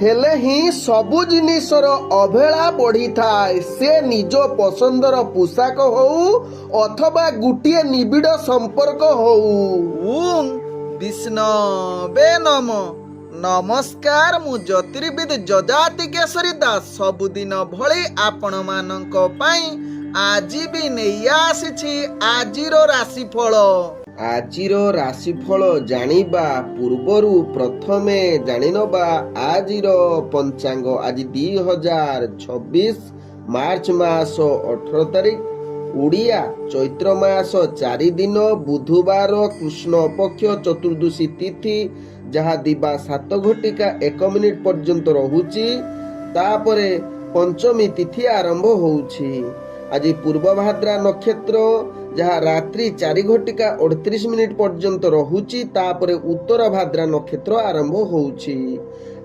हेले ही सबु जिनिसर अवहेला बढ़ी थाए। से निज पसंदर पोशाक होऊ अथवा गुटिए निबिड़ संपर्क होऊ। ओं विष्णवे नमो। नमस्कार, मु ज्योतिर्विद जजाति केशरी दास सबुदिन भली आपण मानक पई आजि भी नहीं आसीछि आजिर राशिफल। आजिर राशिफल जानिबा पूर्वरु प्रथमे जानिनबा आजिर पंचांग। आज 2026 मार्च मास 18 तारिख उड़िया चैत्र मास 4 दिन बुधवार कृष्ण पक्ष चतुर्दशी तिथि जहा दिबा 7 घटिका 1 मिनिट पर्यंत रहुची। तापरे पंचमी तिथि आरंभ होउची। आज पूर्व भाद्रा नक्षत्र जहा रात्रि 4 घटिका 38 मिनिट पर्यंत रहुची। तापरे उत्तर भाद्रा नक्षत्र आरंभ होउची।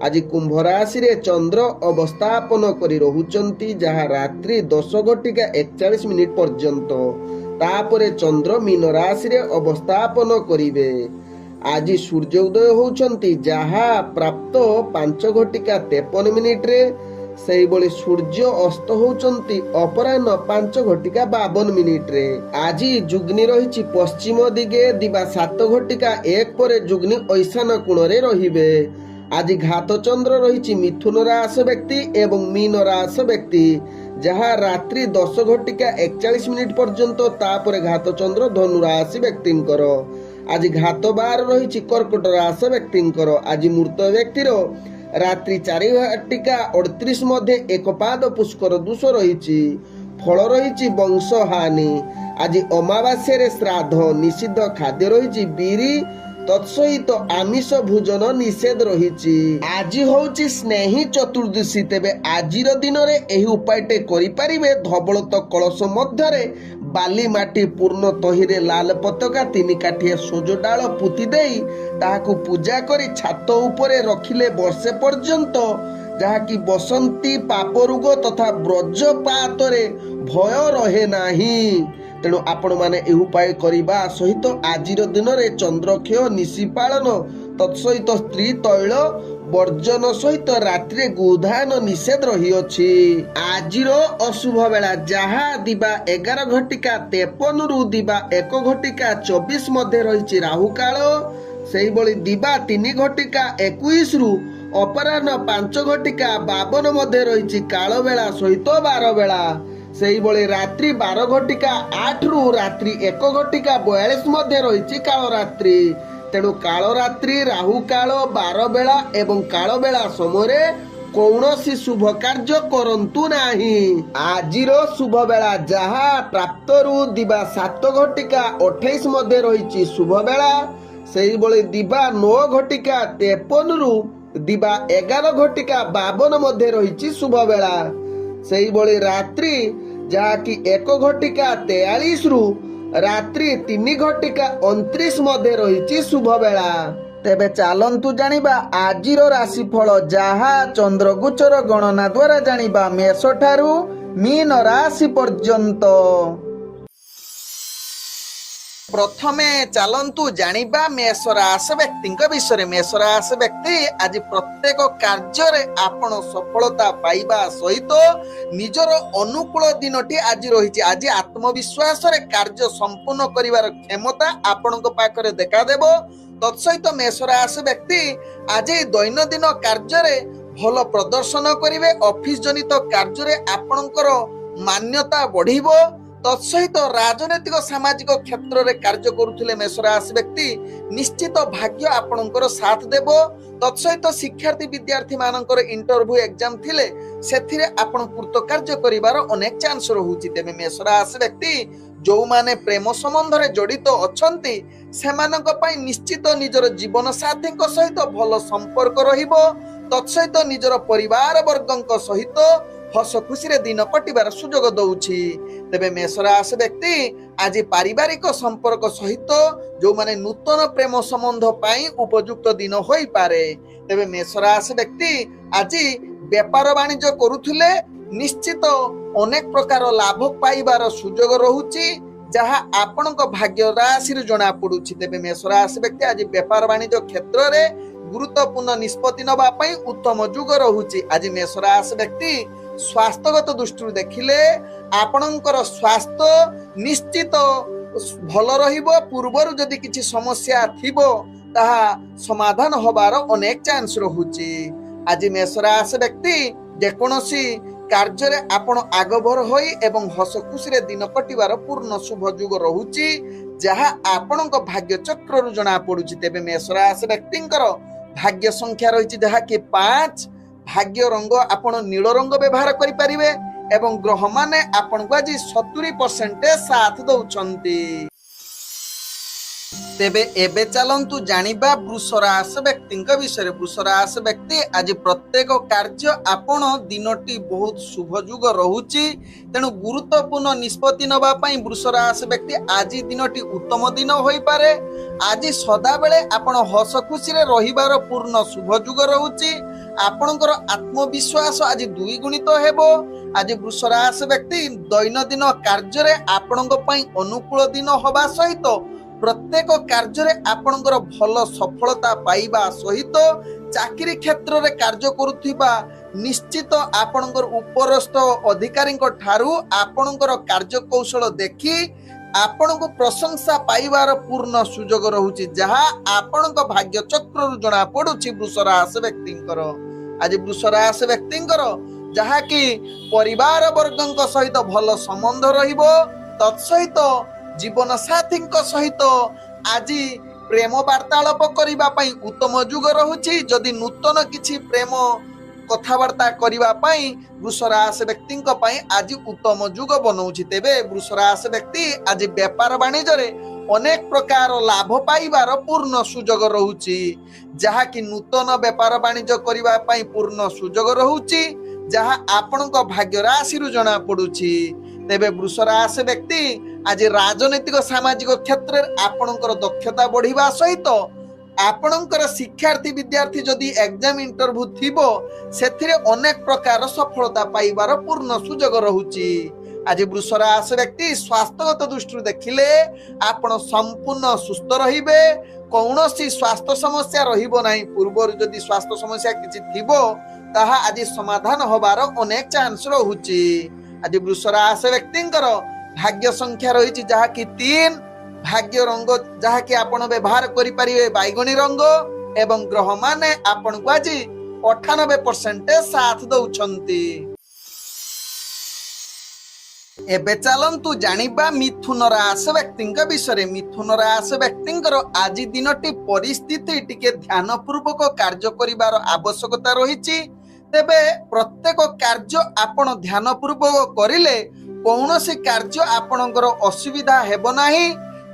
आज कुंभ राशि रे चंद्र अवस्थापन करी रहुचंती जहा रात्रि 10 घटिका 41 मिनिट पर्यंत। तापरे चंद्र मीन राशि रे अवस्थापन करिवे। आज सूर्य उदय होउचंती जहा प्राप्त 5 घटिका 53 मिनिट रे। सेही बळी सूर्य अस्त होउचंती अपराह्न 5 घटिका 52 मिनिट रे। आज जुग्नि रहिछि पश्चिम दिगे दिबा 7 घटिका 1 परे जुग्नि ऐशान कोण रे रहिबे। आज घात चंद्र रहिछि मिथुन राशि व्यक्ति एवं मीन राशि व्यक्ति जहा रात्रि 10 घटिका 41 मिनिट पर्यंत। तापरे घात चंद्र धनु राशि व्यक्तिंकर। आज घात बार रहिछि कर्कट राशि व्यक्तिंकर। आज मृत व्यक्तिर रात्रि 4 घटिका 38 मध्ये एक पाद पुष्कर दोष रहिछि। फल रहिछि वंश हानि। आज अमावास्या रे श्राद्ध निषिद्ध खाद्य रहिछि बिरी तत्सहित आमिष भोजन निषेध रहिछि। आज होउछि स्नेही चतुर्दशी। तेबे आजिर दिन रे एही उपायटे करि परिबे। धवलत कलश मध्यरे बाली माटी पूर्ण तहिरे लाल पताका 3 काठिया सोजो डाल पुति देई ताहाकु पूजा करी छात उपरे रखिले वर्षे पर्यंत जहाँकि बसंती पाप रोग तथा ब्रजपात रे भय रहे नाही। तेणु आपण माने एही उपाय करिबा सहित आजिर दिन रे चंद्रक्षय निशी पालन तत्सहित स्त्री तैल वर्जन सहित रात्रि गोधान निषेध रही अछि। आजिर अशुभ बेला जहा दिबा 11 घटिका 53 रु दिबा 1 घटिका 24 मध्ये रहिछि राहु काल। सेही बळी दिबा 3 घटिका 21 रु अपराह्न 5 घटिका 52 मध्ये रहिछि काल बेला सहित 12 बेला। सेही बळे रात्रि 12 घटिका 8 रु रात्रि 1 घटिका 42 मध्ये रहिछि काल रात्रि। तेणु काल रात्रि राहु काल 12 बेला एवं काल बेला समय कौनसी शुभ कार्य करंतु नाही। आजिर शुभ बेला जहा प्राप्त रु दिबा 7 घटिका 28 मध्ये रहिछि शुभ बेला। सेही बळे दिबा 9 घटिका 53 रु दिबा 11 घटिका 52 मध्ये रहिछि शुभ बेला। सेही बळे रात्रि जहा कि 1 घटिका 43 रु रात्रि 3 घटिका 29 मध्ये रहिछि शुभ बेला। तेबे चालंतु जानिबा आजिर राशिफल जहा चंद्रगोचर गणना द्वारा जानिबा मेष ठारू मीन राशि पर्यंत। प्रथमे चालंतु जानिबा मेष राशि व्यक्तिंक विषय। मेष राशि व्यक्ति आज प्रत्येक कार्य रे आपण सफलता पाइबा सहित निजर अनुकूल दिनटी आज रहिछि। आज आत्मविश्वास रे कार्य संपूर्ण करिवार क्षमता आपणक पाखरे देखा देबो। तत्सहित मेष राशि व्यक्ति आज दैनंदिन कार्य रे भल प्रदर्शन करिवे। ऑफिस जनित कार्य रे आपणकर मान्यता बढ़िबो। तत्सहित राजनैतिक सामाजिक क्षेत्र रे कार्य करुथिले मेष राशि व्यक्ति निश्चित भाग्य आपणकर साथ देबो। तत्सहित शिक्षार्थी विद्यार्थी मानकर इंटरव्यू एग्जाम थिले सेथिरे आपण पूर्त कार्य करिवार अनेक चांस रहुछि। तेबे मेष राशि व्यक्ति जो माने प्रेम संबंध रे जड़ित अछंती सेमानक पई निश्चित निजर जीवन साथी सहित भल संपर्क रहिबो। तत्सहित निजर परिवार वर्गक सहित हस खुशी रे दिन कटिबार सुजोग दउछि। तेबे मेष राशि व्यक्ति आज पारिवारिक संपर्क सहित जो माने नूतन प्रेम संबंध पाई उपयुक्त दिन होई पारे। तेबे मेष राशि व्यक्ति आज व्यापार वाणिज्य करुथिले निश्चित अनेक प्रकार लाभ पाइबार सुजोग रहुछि जहा आपणक भाग्य राशि जना पड़ुछि। तेबे मेष राशि व्यक्ति आज व्यापार वाणिज्य क्षेत्र रे ଗୁରୁତ୍ୱପୂର୍ଣ୍ଣ ନିଷ୍ପତ୍ତି ନେବା ପାଇଁ ଉତ୍ତମ ଯୁଗ ରହୁଛି। ଆଜି ମେଷ ରାଶି ବ୍ୟକ୍ତି ସ୍ୱାସ୍ଥ୍ୟଗତ ଦୃଷ୍ଟିରୁ ଦେଖିଲେ ଆପଣଙ୍କର ସ୍ୱାସ୍ଥ୍ୟ ନିଶ୍ଚିତ ଭଲ ରହିବ। ପୂର୍ବରୁ ଯଦି କିଛି ସମସ୍ୟା ଥିବ ତାହା ସମାଧାନ ହବାର ଅନେକ ଚାନ୍ସ ରହୁଛି। ଆଜି ମେଷ ରାଶି ବ୍ୟକ୍ତି ଯେକୌଣସି କାର୍ଯ୍ୟରେ ଆପଣ ଆଗଭର ହୋଇ ଏବଂ ହସ ଖୁସିରେ ଦିନ କଟିବାର ପୂର୍ଣ୍ଣ ଶୁଭ ଯୁଗ ରହୁଛି, ଯାହା ଆପଣଙ୍କ ଭାଗ୍ୟ ଚକ୍ରରୁ ଜଣା ପଡୁଛି। ତେବେ ମେଷ ରାଶି ବ୍ୟକ୍ତିଙ୍କର ଭାଗ୍ୟ ସଂଖ୍ୟା ରହିଛି ଯାହାକି 5। ଭାଗ୍ୟ ରଙ୍ଗ ଆପଣ ନୀଳ ରଙ୍ଗ ବ୍ୟବହାର କରିପାରିବେ ଏବଂ ଗ୍ରହମାନେ ଆପଣଙ୍କୁ ଆଜି 70% ସାଥ ଦଉଛନ୍ତି। ତେବେ ଏବେ ଚାଲନ୍ତୁ ଜାଣିବା ବୃଷ ରାଶି ବ୍ୟକ୍ତିଙ୍କ ବିଷୟରେ। ବୃଷ ରାଶି ବ୍ୟକ୍ତି ଆଜି ପ୍ରତ୍ୟେକ କାର୍ଯ୍ୟ ଆପଣ ଦିନଟି ବହୁତ ଶୁଭ ଯୁଗ ରହୁଛି, ତେଣୁ ଗୁରୁତ୍ୱପୂର୍ଣ୍ଣ ନିଷ୍ପତ୍ତି ନେବା ପାଇଁ ବୃଷ ରାଶି ବ୍ୟକ୍ତି ଆଜି ଦିନଟି ଉତ୍ତମ ଦିନ ହୋଇପାରେ। ଆଜି ସଦାବେଳେ ଆପଣ ହସ ଖୁସିରେ ରହିବାର ପୂର୍ଣ୍ଣ ଶୁଭ ଯୁଗ ରହୁଛି। ଆପଣଙ୍କର ଆତ୍ମବିଶ୍ୱାସ ଆଜି ଦ୍ୱିଗୁଣିତ ହେବ। ଆଜି ବୃଷ ରାଶି ବ୍ୟକ୍ତି ଦୈନନ୍ଦିନ କାର୍ଯ୍ୟରେ ଆପଣଙ୍କ ପାଇଁ ଅନୁକୂଳ ଦିନ ହେବା ସହିତ ପ୍ରତ୍ୟେକ କାର୍ଯ୍ୟରେ ଆପଣଙ୍କର ଭଲ ସଫଳତା ପାଇବା ସହିତ ଚାକିରି କ୍ଷେତ୍ରରେ କାର୍ଯ୍ୟ କରୁଥିବା ନିଶ୍ଚିତ ଆପଣଙ୍କର ଉପରସ୍ଥ ଅଧିକାରୀଙ୍କ ଠାରୁ ଆପଣଙ୍କର କାର୍ଯ୍ୟକୌଶଳ ଦେଖି ଆପଣଙ୍କୁ ପ୍ରଶଂସା ପାଇବାର ପୂର୍ଣ୍ଣ ସୁଯୋଗ ରହୁଛି, ଯାହା ଆପଣଙ୍କ ଭାଗ୍ୟ ଚକ୍ରରୁ ଜଣା ପଡୁଛି ବୃଷ ରାଶି ବ୍ୟକ୍ତିଙ୍କର। ଆଜି ବୃଷ ରାଶି ବ୍ୟକ୍ତିଙ୍କର ଯାହାକି ପରିବାର ବର୍ଗଙ୍କ ସହିତ ଭଲ ସମ୍ବନ୍ଧ ରହିବ, ତତ୍ସହିତ ଜୀବନ ସାଥୀଙ୍କ ସହିତ ଆଜି ପ୍ରେମ ବାର୍ତ୍ତାଳାପ କରିବା ପାଇଁ ଉତ୍ତମ ଯୁଗ ରହୁଛି। ଯଦି ନୂତନ କିଛି ପ୍ରେମ କଥାବାର୍ତ୍ତା କରିବା ପାଇଁ ବୃଷ ରାଶି ବ୍ୟକ୍ତିଙ୍କ ପାଇଁ ଆଜି ଉତ୍ତମ ଯୁଗ ବନଉଛି। ତେବେ ବୃଷ ରାଶି ବ୍ୟକ୍ତି ଆଜି ବେପାର ବାଣିଜ୍ୟରେ ଅନେକ ପ୍ରକାର ଲାଭ ପାଇବାର ପୂର୍ଣ୍ଣ ସୁଯୋଗ ରହୁଛି, ଯାହାକି ନୂତନ ବେପାର ବାଣିଜ୍ୟ କରିବା ପାଇଁ ପୂର୍ଣ୍ଣ ସୁଯୋଗ ରହୁଛି, ଯାହା ଆପଣଙ୍କ ଭାଗ୍ୟ ରାଶିରୁ ଜଣା ପଡୁଛି। ତେବେ ବୃଷ ରାଶି ବ୍ୟକ୍ତି ଆଜି ରାଜନୈତିକ ସାମାଜିକ କ୍ଷେତ୍ରରେ ଆପଣଙ୍କର ଦକ୍ଷତା ବଢିବା ସହିତ ଆପଣଙ୍କର ଶିକ୍ଷାର୍ଥୀ ବିଦ୍ୟାର୍ଥୀ ଯଦି ଏକ୍ଜାମ ଇଣ୍ଟରଭ୍ୟୁ ଥିବ ସେଥିରେ ଅନେକ ପ୍ରକାର ସଫଳତା ପାଇବାର ପୂର୍ଣ୍ଣ ସୁଯୋଗ ରହୁଛି। ଆଜି ବୃଷ ରାଶି ବ୍ୟକ୍ତି ସ୍ୱାସ୍ଥ୍ୟଗତ ଦୃଷ୍ଟିରୁ ଦେଖିଲେ ଆପଣ ସମ୍ପୂର୍ଣ୍ଣ ସୁସ୍ଥ ରହିବେ, କୌଣସି ସ୍ୱାସ୍ଥ୍ୟ ସମସ୍ୟା ରହିବ ନାହିଁ। ପୂର୍ବରୁ ଯଦି ସ୍ୱାସ୍ଥ୍ୟ ସମସ୍ୟା କିଛି ଥିବ ତାହା ଆଜି ସମାଧାନ ହବାର ଅନେକ ଚାନ୍ସ ରହୁଛି। ଆଜି ବୃଷ ରାଶି ବ୍ୟକ୍ତିଙ୍କର ଭାଗ୍ୟ ସଂଖ୍ୟା ରହିଛି ଯାହାକି 3। ଭାଗ୍ୟ ରଙ୍ଗ ଯାହାକି ଆପଣ ବ୍ୟବହାର କରିପାରିବେ ବାଇଗଣୀ ରଙ୍ଗ ଏବଂ ଗ୍ରହମାନେ ଆପଣଙ୍କୁ ଆଜି 98% ସାଥ ଦଉଛନ୍ତି। ଏବେ ଚାଲନ୍ତୁ ଜାଣିବା ମିଥୁନ ରାଶି ବ୍ୟକ୍ତିଙ୍କ ବିଷୟରେ। ମିଥୁନ ରାଶି ବ୍ୟକ୍ତିଙ୍କର ଆଜି ଦିନଟି ପରିସ୍ଥିତି ଟିକେ ଧ୍ୟାନ ପୂର୍ବକ କାର୍ଯ୍ୟ କରିବାର ଆବଶ୍ୟକତା ରହିଛି। ତେବେ ପ୍ରତ୍ୟେକ କାର୍ଯ୍ୟ ଆପଣ ଧ୍ୟାନ ପୂର୍ବକ କରିଲେ କୌଣସି କାର୍ଯ୍ୟ ଆପଣଙ୍କର ଅସୁବିଧା ହେବ ନାହିଁ।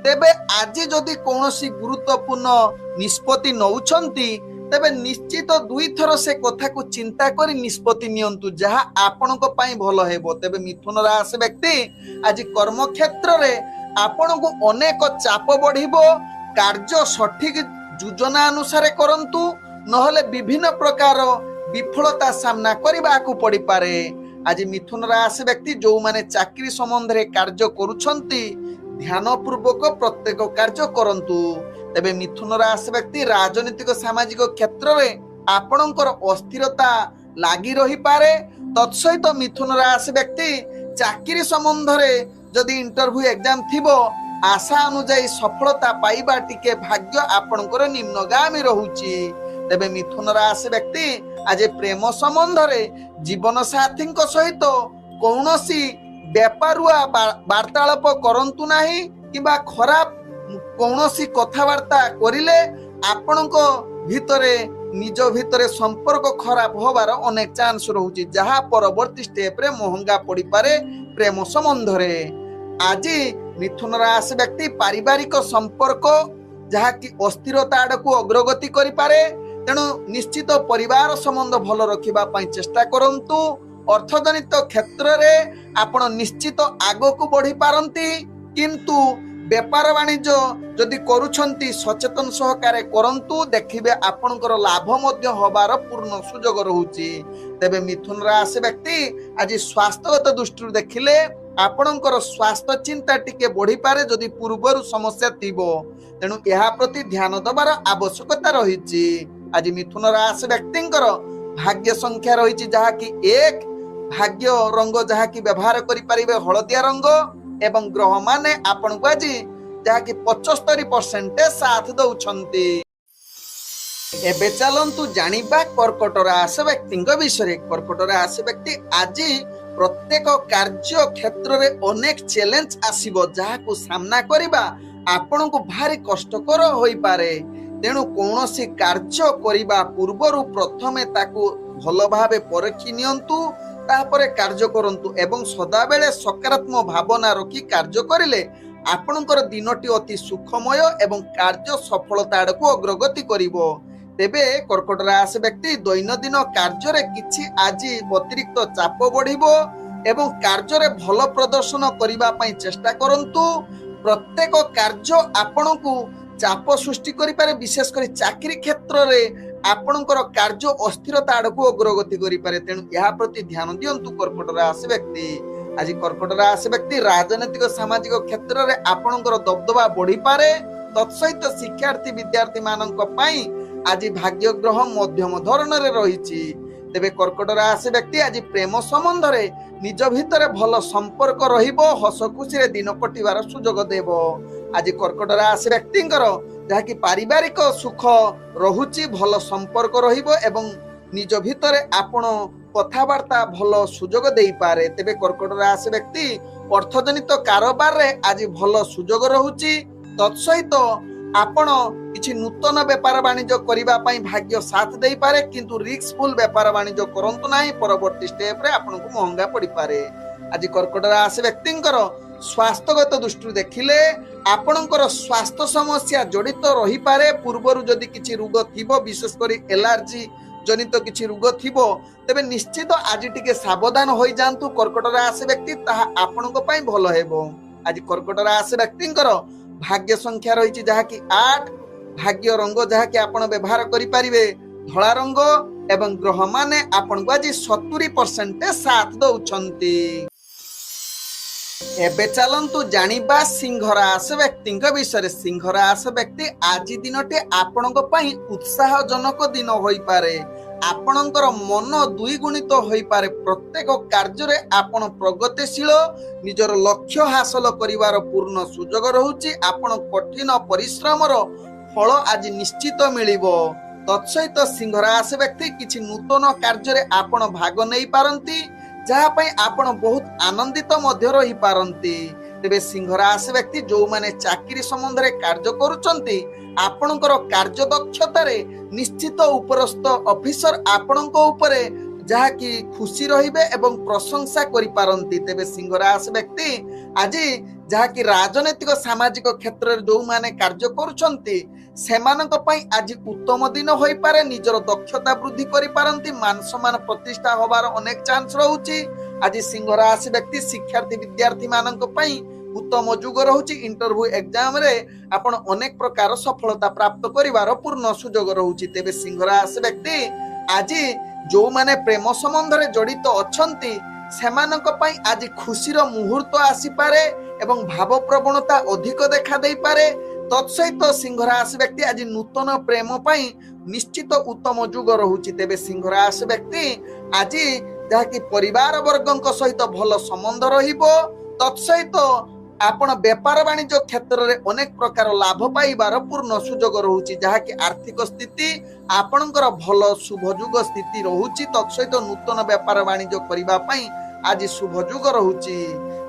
ତେବେ ଆଜି ଯଦି କୌଣସି ଗୁରୁତ୍ୱପୂର୍ଣ୍ଣ ନିଷ୍ପତ୍ତି ନେଉଛନ୍ତି ତେବେ ନିଶ୍ଚିତ 2 ଥର ସେ କଥାକୁ ଚିନ୍ତା କରି ନିଷ୍ପତ୍ତି ନିଅନ୍ତୁ, ଯାହା ଆପଣଙ୍କ ପାଇଁ ଭଲ ହେବ। ତେବେ ମିଥୁନ ରାଶି ବ୍ୟକ୍ତି ଆଜି କର୍ମକ୍ଷେତ୍ରରେ ଆପଣଙ୍କୁ ଅନେକ ଚାପ ବଢିବ। କାର୍ଯ୍ୟ ସଠିକ ଯୋଜନା ଅନୁସାରେ କରନ୍ତୁ, ନହେଲେ ବିଭିନ୍ନ ପ୍ରକାର ବିଫଳତା ସାମ୍ନା କରିବାକୁ ପଡିପାରେ। ଆଜି ମିଥୁନ ରାଶି ବ୍ୟକ୍ତି ଯୋଉମାନେ ଚାକିରି ସମ୍ବନ୍ଧରେ କାର୍ଯ୍ୟ କରୁଛନ୍ତି ଧ୍ୟାନ ପୂର୍ବକ ପ୍ରତ୍ୟେକ କାର୍ଯ୍ୟ କରନ୍ତୁ। ତେବେ ମିଥୁନ ରାଶି ବ୍ୟକ୍ତି ରାଜନୈତିକ ସାମାଜିକ କ୍ଷେତ୍ରରେ ଆପଣଙ୍କର ଅସ୍ଥିରତା ଲାଗି ରହିପାରେ। ତତ୍ସହିତ ମିଥୁନ ରାଶି ବ୍ୟକ୍ତି ଚାକିରି ସମ୍ବନ୍ଧରେ ଯଦି ଇଣ୍ଟରଭ୍ୟୁ ଏକ୍ଜାମ ଥିବ ଆଶା ଅନୁଯାୟୀ ସଫଳତା ପାଇବା ଟିକେ ଭାଗ୍ୟ ଆପଣଙ୍କର ନିମ୍ନଗାମୀ ରହୁଛି। ତେବେ ମିଥୁନ ରାଶି ବ୍ୟକ୍ତି ଆଜି ପ୍ରେମ ସମ୍ବନ୍ଧରେ ଜୀବନ ସାଥୀଙ୍କ ସହିତ କୌଣସି ବେପାରୁଆ ବାର୍ତ୍ତାଳାପ କରନ୍ତୁ ନାହିଁ କିମ୍ବା ଖରାପ କୌଣସି କଥାବାର୍ତ୍ତା କରିଲେ ଆପଣଙ୍କ ଭିତରେ ନିଜ ଭିତରେ ସମ୍ପର୍କ ଖରାପ ହବାର ଅନେକ ଚାନ୍ସ ରହୁଛି, ଯାହା ପରବର୍ତ୍ତୀ ଷ୍ଟେପରେ ମହଙ୍ଗା ପଡିପାରେ ପ୍ରେମ ସମ୍ବନ୍ଧରେ। ଆଜି ମିଥୁନ ରାଶି ବ୍ୟକ୍ତି ପାରିବାରିକ ସମ୍ପର୍କ ଯାହାକି ଅସ୍ଥିରତା ଆଡକୁ ଅଗ୍ରଗତି କରିପାରେ, ତେଣୁ ନିଶ୍ଚିତ ପରିବାର ସମ୍ବନ୍ଧ ଭଲ ରଖିବା ପାଇଁ ଚେଷ୍ଟା କରନ୍ତୁ। ଅର୍ଥଜନିତ କ୍ଷେତ୍ରରେ ଆପଣ ନିଶ୍ଚିତ ଆଗକୁ ବଢି ପାରନ୍ତି, କିନ୍ତୁ ବେପାର ବାଣିଜ୍ୟ ଯଦି କରୁଛନ୍ତି ସଚେତନ ସହକାରେ କରନ୍ତୁ, ଦେଖିବେ ଆପଣଙ୍କର ଲାଭ ମଧ୍ୟ ହବାର ପୂର୍ଣ୍ଣ ସୁଯୋଗ ରହୁଛି। ତେବେ ମିଥୁନ ରାଶି ବ୍ୟକ୍ତି ଆଜି ସ୍ୱାସ୍ଥ୍ୟଗତ ଦୃଷ୍ଟିରୁ ଦେଖିଲେ ଆପଣଙ୍କର ସ୍ୱାସ୍ଥ୍ୟ ଚିନ୍ତା ଟିକେ ବଢିପାରେ ଯଦି ପୂର୍ବରୁ ସମସ୍ୟା ଥିବ, ତେଣୁ ଏହା ପ୍ରତି ଧ୍ୟାନ ଦେବାର ଆବଶ୍ୟକତା ରହିଛି। आज मिथुन राशि व्यक्तिंकर भाग्य संख्या रही जहाँकि 1, भाग्य रंग जहाँकि व्यवहार करें हलदिया रंग एवं ग्रह माने आपण को आज जहाँकि 75% साथ दौरान। एबे चलंतु जानिबा कर्कट राशि व्यक्ति विषय। कर्कट राशि व्यक्ति आज प्रत्येक कार्य क्षेत्र में अनेक चैलेंज आसीबो जहाको सामना करिबा आपण को भारी कष्टकर होई पारे। तेणु कौनसी कार्य करिबा पूर्वरु प्रथमे ताकू भल भावे परखी नियंतु तापरे कार्य करंतु एवं सदा बेले सकारात्मक भावना रखी कार्य करिले आपणकर दिनटी अति सुखमय एवं कार्य सफलता आड़कू अग्रगति करिवो। तेबे कर्कट राशि व्यक्ति दैनंदिन कार्य रे किछि आज अतिरिक्त चाप बढ़िबो एवं कार्य रे भल प्रदर्शन करिबा पई चेष्टा करंतु। प्रत्येक कार्य आपणकू चाप सृष्टि करि पारे, विशेष करी चाकरी क्षेत्र रे आपणकर कार्य अस्थिरता आड़कू अग्रगति करि पारे। तेणु यहा प्रति ध्यान दियंतु कर्कट राशि व्यक्ति। आज कर्कट राशि व्यक्ति राजनीतिक सामाजिक क्षेत्र रे आपणकर दबदबा बढ़ी पारे। तत्सहित शिक्षार्थी विद्यार्थी मानक पई आज भाग्य ग्रह मध्यम धरण रे रहिछि। तेबे कर्कट राशि व्यक्ति आज प्रेम संबंध रे निज भितर भल संपर्क रहिबो, हस खुशी रे दिन कटिबार सुजोग देबो। आज कर्कट राशि व्यक्तिंकर जहाँकि पारिवारिक सुख रहुछि, भल संपर्क रहिबो एवं निज भितर आपण कथाबार्ता भल सुजोग देई पारे। तेबे कर्कट राशि व्यक्ति अर्थजनित कारोबार रे आज भल सुजोग रहुछि। तत्सहित आपण किछि नूतन व्यापार वाणिज्य करिबा पई भाग्य साथ देई पारे, किंतु रिस्कफुल व्यापार वाणिज्य करंतु नाही, परवर्ती स्टेप रे आपनको महंगा पड़ी पारे। आज कर्कट राशि व्यक्तिंकर स्वास्थ्यगत दृष्टि देखिले आपणकर स्वास्थ्य समस्या जड़ित रही पारे। पूर्वरु जदि किछि रोग थिबो, विशेष करी एलर्जी जनित किछि रोग थिबो, तेबे निश्चित आज टिके सावधान होई जांतु कर्कट राशि व्यक्ति, ताहा आपणको पई भलो हेबो। आज कर्कट राशि व्यक्तिंकर भाग्य संख्या रही जहाँकि 8, भाग्य रंग जहाँकि आपण व्यवहार करि पारिबे धला रंग एवं ग्रह माने आपण को आज 70% साथ दौछंती। एबे चलंतु जानिबा सिंह राशि व्यक्ति विषय। सिंह राशि व्यक्ति आज दिनटे आपणक पई उत्साहजनक दिन होई पारे। आपणकर मन द्विगुणित होई पारे। प्रत्येक कार्य रे आपण प्रगतिशील, निजर लक्ष्य हासिल करिवार पूर्ण सुजोग रहुछि। आपण कठिन परिश्रमर फल आज निश्चित मिलिबो। तत्सहित सिंह राशि व्यक्ति किछि नूतन कार्य रे आपण भाग नै पारंती, जहा पई आपण बहुत आनंदित मध्य रही पारंती। तेबे सिंह राशि व्यक्ति जो माने चाकरी संबंध रे कार्य करूचंती, आपणकर कार्य दक्षता रे निश्चित उपरस्थ ऑफिसर आपणक ऊपरे जहा कि खुशी रहिबे एवं प्रशंसा करि पारंती। तेबे सिंह राशि व्यक्ति आज जहा कि राजनीतिक सामाजिक क्षेत्र रे जो माने कार्य करूचंती सेमानक पई आज उत्तम दिन होई पारे। निजर दक्षता वृद्धि करि पारंती, मान सम्मान प्रतिष्ठा होबार अनेक चांस रहउची। आज सिंह राशि व्यक्ति शिक्षार्थी विद्यार्थी मानक पई उत्तम जुग रहुची। इंटरव्यू एग्जाम रे आपण अनेक प्रकार सफलता प्राप्त करिवार पूर्ण सुजोग रहुची। तेबे सिंह राशि व्यक्ति आज जो माने प्रेम संबंध रे जड़ित अछंती सेमानक पई आज खुशीर मुहूर्त आसी पारे एवं भाव प्रवणता अधिक देखा देई पारे। तत्सहित सिंह राशि व्यक्ति आज नूतन प्रेम पई निश्चित उत्तम जुग रहुची। तेबे सिंह राशि व्यक्ति आज जहाँकि परिवार वर्गक सहित भल संबंध रहिबो। तत्सहित आपण व्यापार वाणिज्य क्षेत्र रे अनेक प्रकार लाभ पाइबार पूर्ण सुजोग रहुची, जहाँकि आर्थिक स्थिति आपणकर भल शुभ जुग स्थिति रहुची। तत्सहित नूतन व्यापार वाणिज्य करिबा पई आज शुभ जुग रहुची।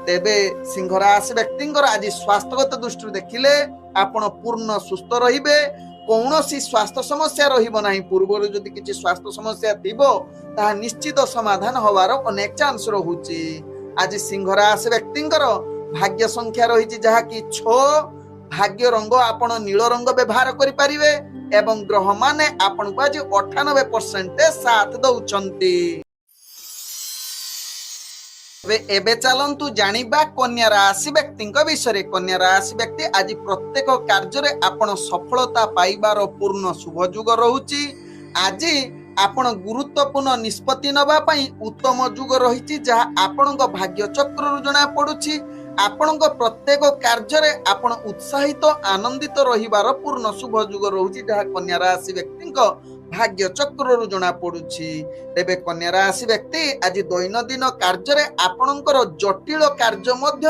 तेबे सिंह राशि व्यक्तिंकर आज स्वास्थ्यगत दृष्टि देखिले आपण पूर्ण सुस्थ रहिबे, कौनसी स्वास्थ्य समस्या रहिबो नाही। पूर्वरु जदि किछि स्वास्थ्य समस्या थिबो ताहा निश्चित समाधान होबार अनेक चांस रहुची। आज सिंह राशि व्यक्तिंकर भाग्य संख्या रही जहा कि 6, भाग्य रंग आपण नील रंग व्यवहार करि पारिबे एवं ग्रह माने आपण को आज 98% साथ दउचंती। एबे चलंतु जानिबा कन्या राशि व्यक्ति विषय। कन्या राशि व्यक्ति आज प्रत्येक कार्य रे आपण सफलता पाइबार पूर्ण शुभ जुग रहुची। आज आपण गुरुत्वपूर्ण निष्पत्ति नबा पई उत्तम जुग रहिछि, जहा आपणक भाग्य चक्र जना पडुछि। आपणक प्रत्येक कार्य रे आपण उत्साहित आनंदित रहिबार पूर्ण शुभ जुग रहुछि, जहा कन्या राशि व्यक्तिक ଭାଗ୍ୟ ଚକ୍ରରୁ ଜଣା ପଡୁଛି। ତେବେ କନ୍ୟା ରାଶି ବ୍ୟକ୍ତି ଆଜି ଦୈନନ୍ଦିନ କାର୍ଯ୍ୟରେ ଆପଣଙ୍କର ଜଟିଳ କାର୍ଯ୍ୟ ମଧ୍ୟ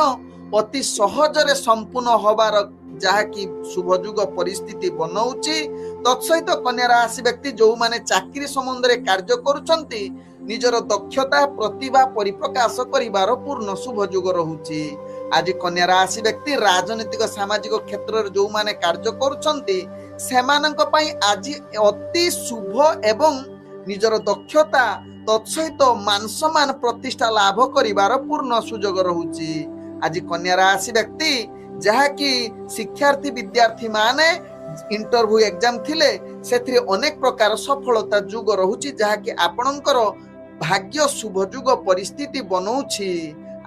ଅତି ସହଜରେ ସମ୍ପୂର୍ଣ୍ଣ ହବାର ଯାହାକି ଶୁଭଯୁଗ ପରିସ୍ଥିତି ବନଉଛି। ତତ୍ସହିତ କନ୍ୟା ରାଶି ବ୍ୟକ୍ତି ଯୋଉମାନେ ଚାକିରି ସମ୍ବନ୍ଧରେ କାର୍ଯ୍ୟ କରୁଛନ୍ତି ନିଜର ଦକ୍ଷତା ପ୍ରତିଭା ପରିପ୍ରକାଶ କରିବାର ପୂର୍ଣ୍ଣ ଶୁଭଯୁଗ ରହୁଛି। ଆଜି କନ୍ୟା ରାଶି ବ୍ୟକ୍ତି ରାଜନୈତିକ ସାମାଜିକ କ୍ଷେତ୍ରରେ ଯୋଉମାନେ କାର୍ଯ୍ୟ କରୁଛନ୍ତି ସେମାନଙ୍କ ପାଇଁ ଆଜି ଅତି ଶୁଭ ଏବଂ ନିଜର ଦକ୍ଷତା ତତ୍ସହିତ ମାନ ସମ୍ମାନ ପ୍ରତିଷ୍ଠା ଲାଭ କରିବାର ପୂର୍ଣ୍ଣ ସୁଯୋଗ ରହୁଛି। ଆଜି କନ୍ୟା ରାଶି ବ୍ୟକ୍ତି ଯାହାକି ଶିକ୍ଷାର୍ଥୀ ବିଦ୍ୟାର୍ଥୀ ମାନେ ଇଣ୍ଟରଭ୍ୟୁ ଏକ୍ଜାମ ଥିଲେ ସେଥିରେ ଅନେକ ପ୍ରକାର ସଫଳତା ଯୁଗ ରହୁଛି ଯାହାକି ଆପଣଙ୍କର ଭାଗ୍ୟ ଶୁଭ ଯୁଗ ପରିସ୍ଥିତି ବନଉଛି।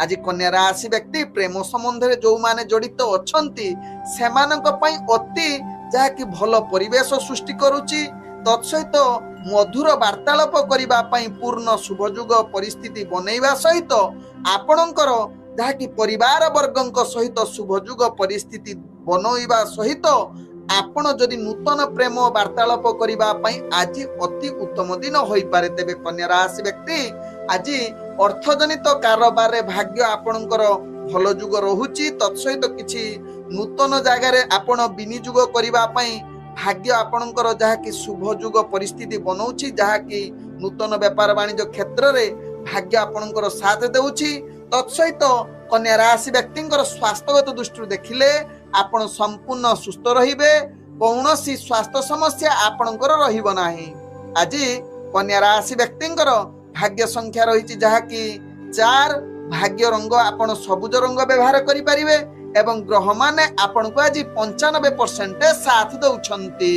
ଆଜି କନ୍ୟା ରାଶି ବ୍ୟକ୍ତି ପ୍ରେମ ସମ୍ବନ୍ଧରେ ଯୋଉମାନେ ଜଡିତ ଅଛନ୍ତି ସେମାନଙ୍କ ପାଇଁ ଅତି ଯାହାକି ଭଲ ପରିବେଶ ସୃଷ୍ଟି କରୁଛି। ତତ୍ସହିତ ମଧୁର ବାର୍ତ୍ତାଳାପ କରିବା ପାଇଁ ପୂର୍ଣ୍ଣ ଶୁଭଯୁଗ ପରିସ୍ଥିତି ବନେଇବା ସହିତ ଆପଣଙ୍କର ଯାହାକି ପରିବାର ବର୍ଗଙ୍କ ସହିତ ଶୁଭଯୁଗ ପରିସ୍ଥିତି ବନେଇବା ସହିତ ଆପଣ ଯଦି ନୂତନ ପ୍ରେମ ବାର୍ତ୍ତାଳାପ କରିବା ପାଇଁ ଆଜି ଅତି ଉତ୍ତମ ଦିନ ହୋଇପାରେ। ତେବେ କନ୍ୟା ରାଶି ବ୍ୟକ୍ତି ଆଜି ଅର୍ଥଜନିତ କାରବାରରେ ଭାଗ୍ୟ ଆପଣଙ୍କର ଭଲ ଯୁଗ ରହୁଛି। ତତ୍ସହିତ କିଛି ନୂତନ ଜାଗାରେ ଆପଣ ବିନିଯୋଗ କରିବା ପାଇଁ ଭାଗ୍ୟ ଆପଣଙ୍କର ଯାହାକି ଶୁଭ ଯୁଗ ପରିସ୍ଥିତି ବନଉଛି ଯାହାକି ନୂତନ ବେପାର ବାଣିଜ୍ୟ କ୍ଷେତ୍ରରେ ଭାଗ୍ୟ ଆପଣଙ୍କର ସାଥ ଦେଉଛି। ତତ୍ସହିତ କନ୍ୟା ରାଶି ବ୍ୟକ୍ତିଙ୍କର ସ୍ୱାସ୍ଥ୍ୟଗତ ଦୃଷ୍ଟିରୁ ଦେଖିଲେ ଆପଣ ସମ୍ପୂର୍ଣ୍ଣ ସୁସ୍ଥ ରହିବେ, କୌଣସି ସ୍ୱାସ୍ଥ୍ୟ ସମସ୍ୟା ଆପଣଙ୍କର ରହିବ ନାହିଁ। ଆଜି କନ୍ୟା ରାଶି ବ୍ୟକ୍ତିଙ୍କର ଭାଗ୍ୟ ସଂଖ୍ୟା ରହିଛି ଯାହାକି 4, ଭାଗ୍ୟ ରଙ୍ଗ ଆପଣ ସବୁଜ ରଙ୍ଗ ବ୍ୟବହାର କରିପାରିବେ ଏବଂ ଗ୍ରହମାନେ ଆପଣଙ୍କୁ ଆଜି 95% ସାଥ ଦେଉଛନ୍ତି।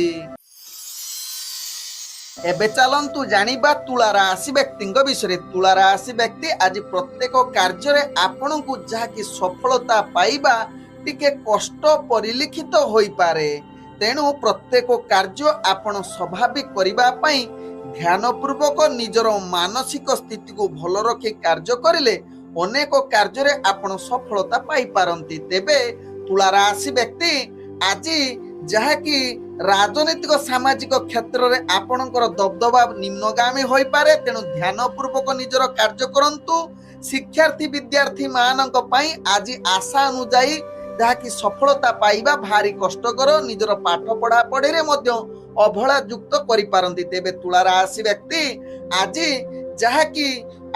ଏବେ ଚାଲନ୍ତୁ ଜାଣିବା ତୁଳା ରାଶି ବ୍ୟକ୍ତିଙ୍କ ବିଷୟରେ। ତୁଳା ରାଶି ବ୍ୟକ୍ତି ଆଜି ପ୍ରତ୍ୟେକ କାର୍ଯ୍ୟରେ ଆପଣଙ୍କୁ ଯାହାକି ସଫଳତା ପାଇବା ଟିକେ କଷ୍ଟ ପରିଲିଖିତ ହୋଇପାରେ। ତେଣୁ ପ୍ରତ୍ୟେକ କାର୍ଯ୍ୟ ଆପଣ ସ୍ୱାଭାବିକ କରିବା ପାଇଁ ଧ୍ୟାନ ପୂର୍ବକ ନିଜର ମାନସିକ ସ୍ଥିତିକୁ ଭଲ ରଖି କାର୍ଯ୍ୟ କରିଲେ ଅନେକ କାର୍ଯ୍ୟରେ ଆପଣ ସଫଳତା ପାଇପାରନ୍ତି। ତେବେ ତୁଳା ରାଶି ବ୍ୟକ୍ତି ଆଜି ଯାହାକି ରାଜନୈତିକ ସାମାଜିକ କ୍ଷେତ୍ରରେ ଆପଣଙ୍କର ଦବଦବା ନିମ୍ନଗାମୀ ହୋଇପାରେ। ତେଣୁ ଧ୍ୟାନ ପୂର୍ବକ ନିଜର କାର୍ଯ୍ୟ କରନ୍ତୁ। ଶିକ୍ଷାର୍ଥୀ ବିଦ୍ୟାର୍ଥୀ ମାନଙ୍କ ପାଇଁ ଆଜି ଆଶା ଅନୁଯାୟୀ ଯାହାକି ସଫଳତା ପାଇବା ଭାରି କଷ୍ଟକର। ନିଜର ପାଠ ପଢା ପଢିରେ ମଧ୍ୟ ଅବହେଳା ଯୁକ୍ତ କରିପାରନ୍ତି। ତେବେ ତୁଳା ରାଶି ବ୍ୟକ୍ତି ଆଜି ଯାହାକି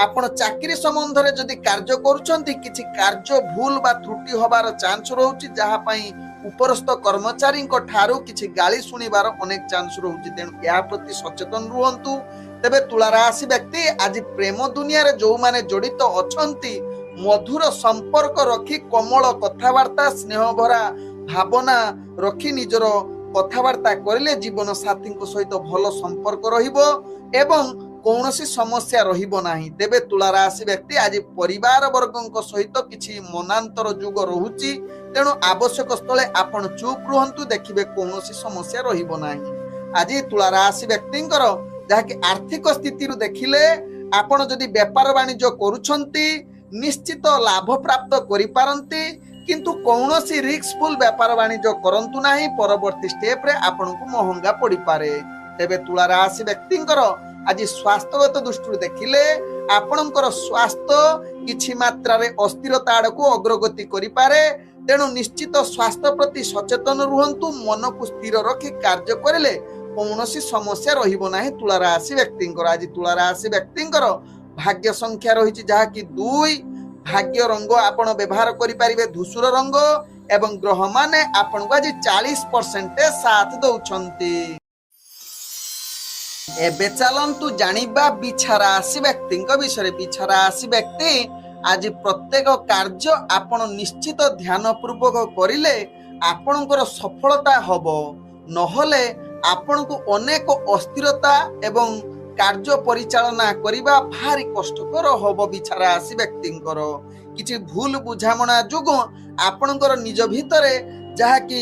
ଆପଣ ଚାକିରି ସମ୍ବନ୍ଧରେ ଯଦି କାର୍ଯ୍ୟ କରୁଛନ୍ତି କିଛି କାର୍ଯ୍ୟ ଭୁଲ ବା ତ୍ରୁଟି ହବାର ଚାନ୍ସ ରହୁଛି ଯାହା ପାଇଁ ଉପରସ୍ଥ କର୍ମଚାରୀଙ୍କ ଠାରୁ କିଛି ଗାଳି ଶୁଣିବାର ଅନେକ ଚାନ୍ସ ରହୁଛି। ତେଣୁ ଏହା ପ୍ରତି ସଚେତନ ରୁହନ୍ତୁ। ତେବେ ତୁଳା ରାଶି ବ୍ୟକ୍ତି ଆଜି ପ୍ରେମ ଦୁନିଆରେ ଯୋଉମାନେ ଜଡିତ ଅଛନ୍ତି ମଧୁର ସମ୍ପର୍କ ରଖି କୋମଳ କଥାବାର୍ତ୍ତା ସ୍ନେହ ଭରା ଭାବନା ରଖି ନିଜର କଥାବାର୍ତ୍ତା କରିଲେ ଜୀବନ ସାଥୀଙ୍କ ସହିତ ଭଲ ସମ୍ପର୍କ ରହିବ ଏବଂ କୌଣସି ସମସ୍ୟା ରହିବ ନାହିଁ। ତେବେ ତୁଳା ରାଶି ବ୍ୟକ୍ତି ଆଜି ପରିବାର ବର୍ଗଙ୍କ ସହିତ କିଛି ମନାନ୍ତର ଯୁଗ ରହୁଛି। ତେଣୁ ଆବଶ୍ୟକ ସ୍ଥଳେ ଆପଣ ଚୁପ୍ ରୁହନ୍ତୁ, ଦେଖିବେ କୌଣସି ସମସ୍ୟା ରହିବ ନାହିଁ। ଆଜି ତୁଳା ରାଶି ବ୍ୟକ୍ତିଙ୍କର ଯାହାକି ଆର୍ଥିକ ସ୍ଥିତିରୁ ଦେଖିଲେ ଆପଣ ଯଦି ବେପାର ବାଣିଜ୍ୟ କରୁଛନ୍ତି ନିଶ୍ଚିତ ଲାଭ ପ୍ରାପ୍ତ କରିପାରନ୍ତି, କିନ୍ତୁ କୌଣସି ରିସ୍କଫୁଲ ବେପାର ବାଣିଜ୍ୟ କରନ୍ତୁ ନାହିଁ, ପରବର୍ତ୍ତୀ ଷ୍ଟେପରେ ଆପଣଙ୍କୁ ମହଙ୍ଗା ପଡିପାରେ। ତେବେ ତୁଳା ରାଶି ବ୍ୟକ୍ତିଙ୍କର ଆଜି ସ୍ୱାସ୍ଥ୍ୟଗତ ଦୃଷ୍ଟିରୁ ଦେଖିଲେ ଆପଣଙ୍କର ସ୍ୱାସ୍ଥ୍ୟ କିଛି ମାତ୍ରାରେ ଅସ୍ଥିରତା ଆଡକୁ ଅଗ୍ରଗତି କରିପାରେ। ତେଣୁ ନିଶ୍ଚିତ ସ୍ୱାସ୍ଥ୍ୟ ପ୍ରତି ସଚେତନ ରୁହନ୍ତୁ। ମନକୁ ସ୍ଥିର ରଖି କାର୍ଯ୍ୟ କରିଲେ କୌଣସି ସମସ୍ୟା ରହିବ ନାହିଁ ତୁଳା ରାଶି ବ୍ୟକ୍ତିଙ୍କର। ଆଜି ତୁଳା ରାଶି ବ୍ୟକ୍ତିଙ୍କର ଭାଗ୍ୟ ସଂଖ୍ୟା ରହିଛି ଯାହାକି 2, ଭାଗ୍ୟ ରଙ୍ଗ ଆପଣ ବ୍ୟବହାର କରିପାରିବେ ଧୂସର ରଙ୍ଗ ଏବଂ ଗ୍ରହମାନେ ଆପଣଙ୍କୁ ଆଜି 40% ସାଥ ଦଉଛନ୍ତି। ଏବେ ଚାଲନ୍ତୁ ଜାଣିବା ବିଛା ରାଶି ବ୍ୟକ୍ତିଙ୍କ ବିଷୟରେ। ବିଛା ରାଶି ବ୍ୟକ୍ତି ଆଜି ପ୍ରତ୍ୟେକ କାର୍ଯ୍ୟ ଆପଣ ନିଶ୍ଚିତ ଧ୍ୟାନ ପୂର୍ବକ କରିଲେ ଆପଣଙ୍କର ସଫଳତା ହବ, ନହେଲେ ଆପଣଙ୍କୁ ଅନେକ ଅସ୍ଥିରତା ଏବଂ କାର୍ଯ୍ୟ ପରିଚାଳନା କରିବା ଭାରି କଷ୍ଟକର ହବ। ବିଛା ରାଶି ବ୍ୟକ୍ତିଙ୍କର କିଛି ଭୁଲ ବୁଝାମଣା ଯୋଗୁଁ ଆପଣଙ୍କର ନିଜ ଭିତରେ ଯାହାକି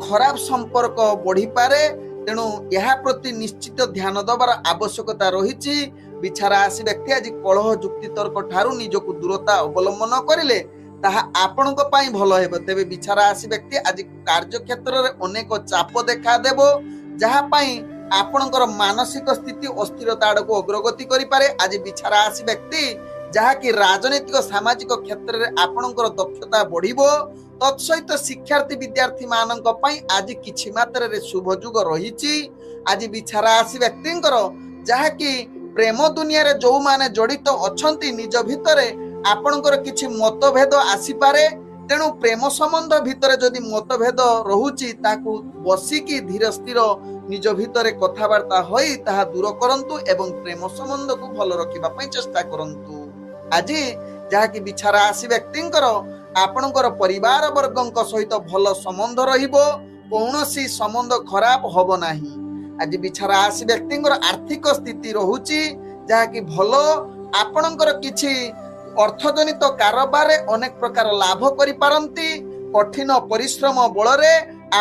ଖରାପ ସମ୍ପର୍କ ବଢିପାରେ। ତେଣୁ ଏହା ପ୍ରତି ନିଶ୍ଚିତ ଧ୍ୟାନ ଦେବାର ଆବଶ୍ୟକତା ରହିଛି। ବିଛା ରାଶି ବ୍ୟକ୍ତି ଆଜି କଳହ ଯୁକ୍ତି ତର୍କ ଠାରୁ ନିଜକୁ ଦୂରତା ଅବଲମ୍ବନ କରିଲେ ତାହା ଆପଣଙ୍କ ପାଇଁ ଭଲ ହେବ। ତେବେ ବିଛା ରାଶି ବ୍ୟକ୍ତି ଆଜି କାର୍ଯ୍ୟକ୍ଷେତ୍ରରେ ଅନେକ ଚାପ ଦେଖାଦେବ, ଯାହା ପାଇଁ ଆପଣଙ୍କର ମାନସିକ ସ୍ଥିତି ଅସ୍ଥିରତା ଆଡ଼କୁ ଅଗ୍ରଗତି କରିପାରେ। ଆଜି ବିଛା ରାଶି ବ୍ୟକ୍ତି ଯାହାକି ରାଜନୈତିକ ସାମାଜିକ କ୍ଷେତ୍ରରେ ଆପଣଙ୍କର ଦକ୍ଷତା ବଢିବ। ତତ୍ସହିତ ଶିକ୍ଷାର୍ଥୀ ବିଦ୍ୟାର୍ଥୀ ମାନଙ୍କ ପାଇଁ ଆଜି କିଛି ମାତ୍ରାରେ ଶୁଭ ଯୁଗ ରହିଛି। ଆଜି ବିଛା ରାଶି ବ୍ୟକ୍ତିଙ୍କର ଯାହାକି ପ୍ରେମ ଦୁନିଆରେ ଯୋଉମାନେ ଜଡିତ ଅଛନ୍ତି ନିଜ ଭିତରେ ଆପଣଙ୍କର କିଛି ମତଭେଦ ଆସିପାରେ। ତେଣୁ ପ୍ରେମ ସମ୍ବନ୍ଧ ଭିତରେ ଯଦି ମତଭେଦ ରହୁଛି ତାକୁ ବସିକି ଧୀର ସ୍ଥିର ନିଜ ଭିତରେ କଥାବାର୍ତ୍ତା ହୋଇ ତାହା ଦୂର କରନ୍ତୁ ଏବଂ ପ୍ରେମ ସମ୍ବନ୍ଧକୁ ଭଲ ରଖିବା ପାଇଁ ଚେଷ୍ଟା କରନ୍ତୁ। ଆଜି ଯାହାକି ବିଛା ରାଶି ବ୍ୟକ୍ତିଙ୍କର ଆପଣଙ୍କର ପରିବାର ବର୍ଗଙ୍କ ସହିତ ଭଲ ସମ୍ବନ୍ଧ ରହିବ। କୌଣସି ସମ୍ବନ୍ଧ ଖରାପ ହବ ନାହିଁ। ଆଜି ବିଛା ରାଶି ବ୍ୟକ୍ତିଙ୍କର ଆର୍ଥିକ ସ୍ଥିତି ରହୁଛି ଯାହାକି ଭଲ। ଆପଣଙ୍କର କିଛି ଅର୍ଥଜନିତ କାରବାରରେ ଅନେକ ପ୍ରକାର ଲାଭ କରିପାରନ୍ତି। କଠିନ ପରିଶ୍ରମ ବଳରେ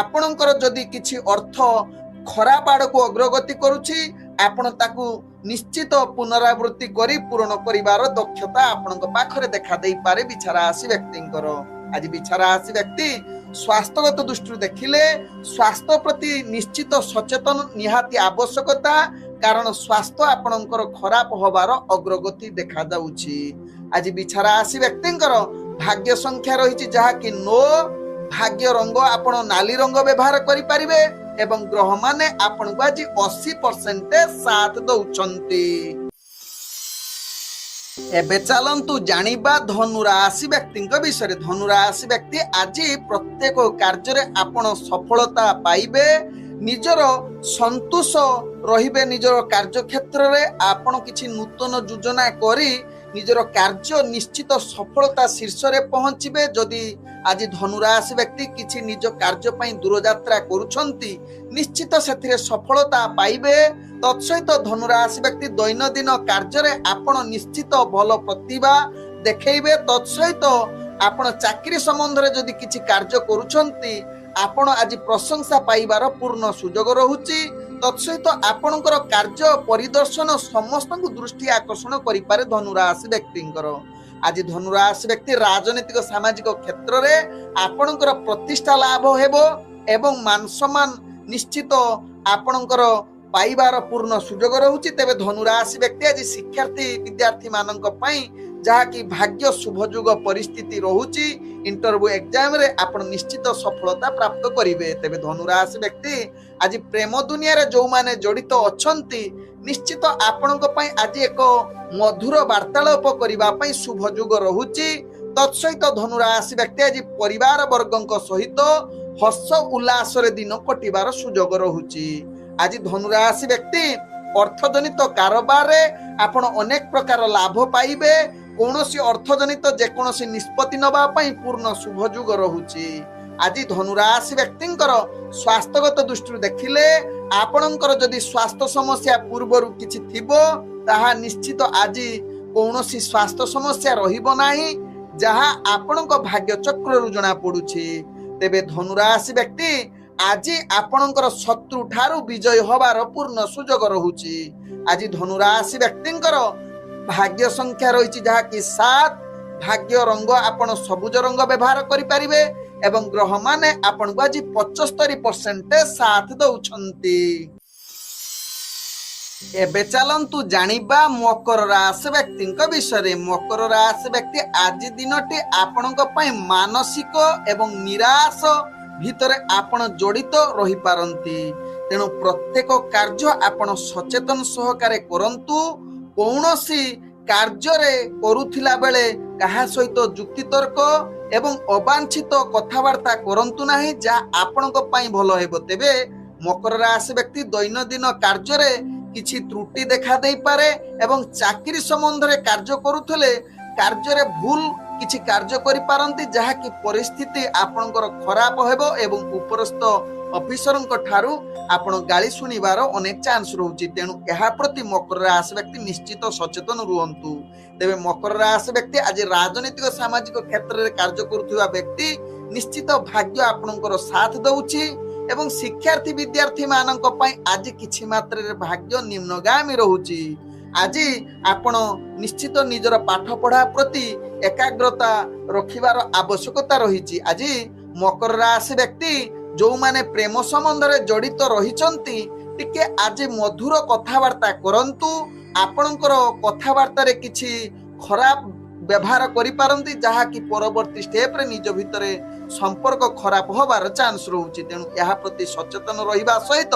ଆପଣଙ୍କର ଯଦି କିଛି ଅର୍ଥ ଖରାପ ଆଡକୁ ଅଗ୍ରଗତି କରୁଛି ଆପଣ ତାକୁ ନିଶ୍ଚିତ ପୁନରାବୃତ୍ତି କରି ପୂରଣ କରିବାର ଦକ୍ଷତା ଆପଣଙ୍କ ପାଖରେ ଦେଖା ଦେଇପାରେ ବିଛା ରାଶି ବ୍ୟକ୍ତିଙ୍କର। ଆଜି ବିଛା ରାଶି ବ୍ୟକ୍ତି ସ୍ୱାସ୍ଥ୍ୟଗତ ଦୃଷ୍ଟିରୁ ଦେଖିଲେ ସ୍ୱାସ୍ଥ୍ୟ ପ୍ରତି ନିଶ୍ଚିତ ସଚେତନ ନିହାତି ଆବଶ୍ୟକତା। କାରଣ ସ୍ୱାସ୍ଥ୍ୟ ଆପଣଙ୍କର ଖରାପ ହବାର ଅଗ୍ରଗତି ଦେଖାଯାଉଛି। ଆଜି ବିଛା ରାଶି ବ୍ୟକ୍ତିଙ୍କର ଭାଗ୍ୟ ସଂଖ୍ୟା ରହିଛି ଯାହାକି 9। ଭାଗ୍ୟ ରଙ୍ଗ ଆପଣ ନାଲି ରଙ୍ଗ ବ୍ୟବହାର କରିପାରିବେ ଏବଂ ଗ୍ରହମାନେ ଆପଣଙ୍କୁ ଆଜି 80% ସାଥ ଦଉଛନ୍ତି। ଏବେ ଚାଲନ୍ତୁ ଜାଣିବା ଧନୁ ରାଶି ବ୍ୟକ୍ତିଙ୍କ ବିଷୟରେ। ଧନୁ ରାଶି ବ୍ୟକ୍ତି ଆଜି ପ୍ରତ୍ୟେକ କାର୍ଯ୍ୟରେ ଆପଣ ସଫଳତା ପାଇବେ। ନିଜର ସନ୍ତୋଷ ରହିବେ ନିଜର କାର୍ଯ୍ୟକ୍ଷେତ୍ରରେ। ଆପଣ କିଛି ନୂତନ ଯୋଜନା କରି ନିଜର କାର୍ଯ୍ୟ ନିଶ୍ଚିତ ସଫଳତା ଶୀର୍ଷରେ ପହଞ୍ଚିବେ। ଯଦି ଆଜି ଧନୁ ରାଶି ବ୍ୟକ୍ତି କିଛି ନିଜ କାର୍ଯ୍ୟ ପାଇଁ ଦୂରଯାତ୍ରା କରୁଛନ୍ତି ନିଶ୍ଚିତ ସେଥିରେ ସଫଳତା ପାଇବେ। ତତ୍ସହିତ ଧନୁ ରାଶି ବ୍ୟକ୍ତି ଦୈନନ୍ଦିନ କାର୍ଯ୍ୟରେ ଆପଣ ନିଶ୍ଚିତ ଭଲ ପ୍ରତିଭା ଦେଖେଇବେ। ତତ୍ସହିତ ଆପଣ ଚାକିରି ସମ୍ବନ୍ଧରେ ଯଦି କିଛି କାର୍ଯ୍ୟ କରୁଛନ୍ତି ଆପଣ ଆଜି ପ୍ରଶଂସା ପାଇବାର ପୂର୍ଣ୍ଣ ସୁଯୋଗ ରହୁଛି। ତତ୍ସହିତ ଆପଣଙ୍କର କାର୍ଯ୍ୟ ପରିଦର୍ଶନ ସମସ୍ତଙ୍କୁ ଦୃଷ୍ଟି ଆକର୍ଷଣ କରିପାରେ ଧନୁ ରାଶି ବ୍ୟକ୍ତିଙ୍କର। ଆଜି ଧନୁ ରାଶି ବ୍ୟକ୍ତି ରାଜନୈତିକ ସାମାଜିକ କ୍ଷେତ୍ରରେ ଆପଣଙ୍କର ପ୍ରତିଷ୍ଠା ଲାଭ ହେବ ଏବଂ ମାନ ସମ୍ମାନ ନିଶ୍ଚିତ ଆପଣଙ୍କର ପାଇବାର ପୂର୍ଣ୍ଣ ସୁଯୋଗ ରହୁଛି। ତେବେ ଧନୁ ରାଶି ବ୍ୟକ୍ତି ଆଜି ଶିକ୍ଷାର୍ଥୀ ବିଦ୍ୟାର୍ଥୀ ମାନଙ୍କ ପାଇଁ ଯାହାକି ଭାଗ୍ୟ ଶୁଭ ଯୁଗ ପରିସ୍ଥିତି ରହୁଛି। ଇଣ୍ଟରଭ୍ୟୁ ଏକ୍ଜାମରେ ଆପଣ ନିଶ୍ଚିତ ସଫଳତା ପ୍ରାପ୍ତ କରିବେ। ତେବେ ଧନୁ ରାଶି ବ୍ୟକ୍ତି ଆଜି ପ୍ରେମ ଦୁନିଆରେ ଯୋଉମାନେ ଜଡିତ ଅଛନ୍ତି ନିଶ୍ଚିତ ଆପଣଙ୍କ ପାଇଁ ଆଜି ଏକ ମଧୁର ବାର୍ତ୍ତାଳାପ କରିବା ପାଇଁ ଶୁଭ ଯୁଗ ରହୁଛି। ତତ୍ସହିତ ଧନୁ ରାଶି ବ୍ୟକ୍ତି ଆଜି ପରିବାର ବର୍ଗଙ୍କ ସହିତ ହସ ଉଲ୍ଲାସରେ ଦିନ କଟିବାର ସୁଯୋଗ ରହୁଛି। ଆଜି ଧନୁ ରାଶି ବ୍ୟକ୍ତି ଅର୍ଥଜନିତ କାରବାରରେ ଆପଣ ଅନେକ ପ୍ରକାର ଲାଭ ପାଇବେ। କୌଣସି ଅର୍ଥଜନିତ ଯେକୌଣସି ନିଷ୍ପତ୍ତି ନେବା ପାଇଁ ପୂର୍ଣ୍ଣ ଶୁଭ ଯୁଗ ରହୁଛି। ଆଜି ଧନୁ ରାଶି ବ୍ୟକ୍ତିଙ୍କର ସ୍ୱାସ୍ଥ୍ୟଗତ ଦୃଷ୍ଟିରୁ ଦେଖିଲେ ଆପଣଙ୍କର ଯଦି ସ୍ୱାସ୍ଥ୍ୟ ସମସ୍ୟା ପୂର୍ବରୁ କିଛି ଥିବ ତାହା ନିଶ୍ଚିତ ଆଜି କୌଣସି ସ୍ୱାସ୍ଥ୍ୟ ସମସ୍ୟା ରହିବ ନାହିଁ ଯାହା ଆପଣଙ୍କ ଭାଗ୍ୟ ଚକ୍ରରୁ ଜଣା ପଡୁଛି। ତେବେ ଧନୁ ରାଶି ବ୍ୟକ୍ତି ଆଜି ଆପଣଙ୍କର ଶତ୍ରୁ ଠାରୁ ବିଜୟ ହବାର ପୂର୍ଣ୍ଣ ସୁଯୋଗ ରହୁଛି। ଆଜି ଧନୁ ରାଶି ବ୍ୟକ୍ତିଙ୍କର ଭାଗ୍ୟ ସଂଖ୍ୟା ରହିଛି ଯାହାକି 7। ଭାଗ୍ୟ ରଙ୍ଗ ଆପଣ ସବୁଜ ରଙ୍ଗ ବ୍ୟବହାର କରିପାରିବେ ଏବଂ ଗ୍ରହମାନେ ଆପଣଙ୍କୁ ଆଜି 75% ସାଥ ଦଉଛନ୍ତି। ଏବେ ଚାଲନ୍ତୁ ଜାଣିବା ମକର ରାଶି ବ୍ୟକ୍ତିଙ୍କ ବିଷୟରେ। ମକର ରାଶି ବ୍ୟକ୍ତି ଆଜି ଦିନଟି ଆପଣଙ୍କ ପାଇଁ ମାନସିକ ଏବଂ ନିରାଶ ଭିତରେ ଆପଣ ଜଡିତ ରହିପାରନ୍ତି। ତେଣୁ ପ୍ରତ୍ୟେକ କାର୍ଯ୍ୟ ଆପଣ ସଚେତନ ସହକାରେ କରନ୍ତୁ। କୌଣସି କାର୍ଯ୍ୟରେ କରୁଥିଲା ବେଳେ କାହା ସହିତ ଯୁକ୍ତିତର୍କ ଏବଂ ଅବାଞ୍ଛିତ କଥାବାର୍ତ୍ତା କରନ୍ତୁ ନାହିଁ ଯାହା ଆପଣଙ୍କ ପାଇଁ ଭଲ ହେବ। ତେବେ ମକର ରାଶି ବ୍ୟକ୍ତି ଦୈନନ୍ଦିନ କାର୍ଯ୍ୟରେ କିଛି ତ୍ରୁଟି ଦେଖା ଦେଇପାରେ ଏବଂ ଚାକିରି ସମ୍ବନ୍ଧରେ କାର୍ଯ୍ୟ କରୁଥିଲେ କାର୍ଯ୍ୟରେ ଭୁଲ କିଛି କାର୍ଯ୍ୟ କରିପାରନ୍ତି ଯାହାକି ପରିସ୍ଥିତି ଆପଣଙ୍କର ଖରାପ ହେବ ଏବଂ ଉପରସ୍ଥ ଅଫିସରଙ୍କ ଠାରୁ ଆପଣ ଗାଳି ଶୁଣିବାର ଅନେକ ଚାନ୍ସ ରହୁଛି। ତେଣୁ ଏହା ପ୍ରତି ମକର ରାଶି ବ୍ୟକ୍ତି ନିଶ୍ଚିତ ସଚେତନ ରୁହନ୍ତୁ। ତେବେ ମକର ରାଶି ବ୍ୟକ୍ତି ଆଜି ରାଜନୈତିକ ସାମାଜିକ କ୍ଷେତ୍ରରେ କାର୍ଯ୍ୟ କରୁଥିବା ବ୍ୟକ୍ତି ନିଶ୍ଚିତ ଭାଗ୍ୟ ଆପଣଙ୍କର ସାଥ ଦଉଛି ଏବଂ ଶିକ୍ଷାର୍ଥୀ ବିଦ୍ୟାର୍ଥୀ ମାନଙ୍କ ପାଇଁ ଆଜି କିଛି ମାତ୍ରାରେ ଭାଗ୍ୟ ନିମ୍ନଗାମୀ ରହୁଛି। ଆଜି ଆପଣ ନିଶ୍ଚିତ ନିଜର ପାଠ ପଢା ପ୍ରତି ଏକାଗ୍ରତା ରଖିବାର ଆବଶ୍ୟକତା ରହିଛି। ଆଜି ମକର ରାଶି ବ୍ୟକ୍ତି ଯୋଉମାନେ ପ୍ରେମ ସମ୍ବନ୍ଧରେ ଜଡିତ ରହିଛନ୍ତି टिके आज मधुर कथबार्ता करंतु आपणकर कथबार्ता किछि खराब व्यवहार करि पारंती जहा कि परवर्ती स्टेप रे निज भितरे संपर्क खराब होबार चांस रहउछि। तेणु यहा प्रति सचेतन रहिबा सहित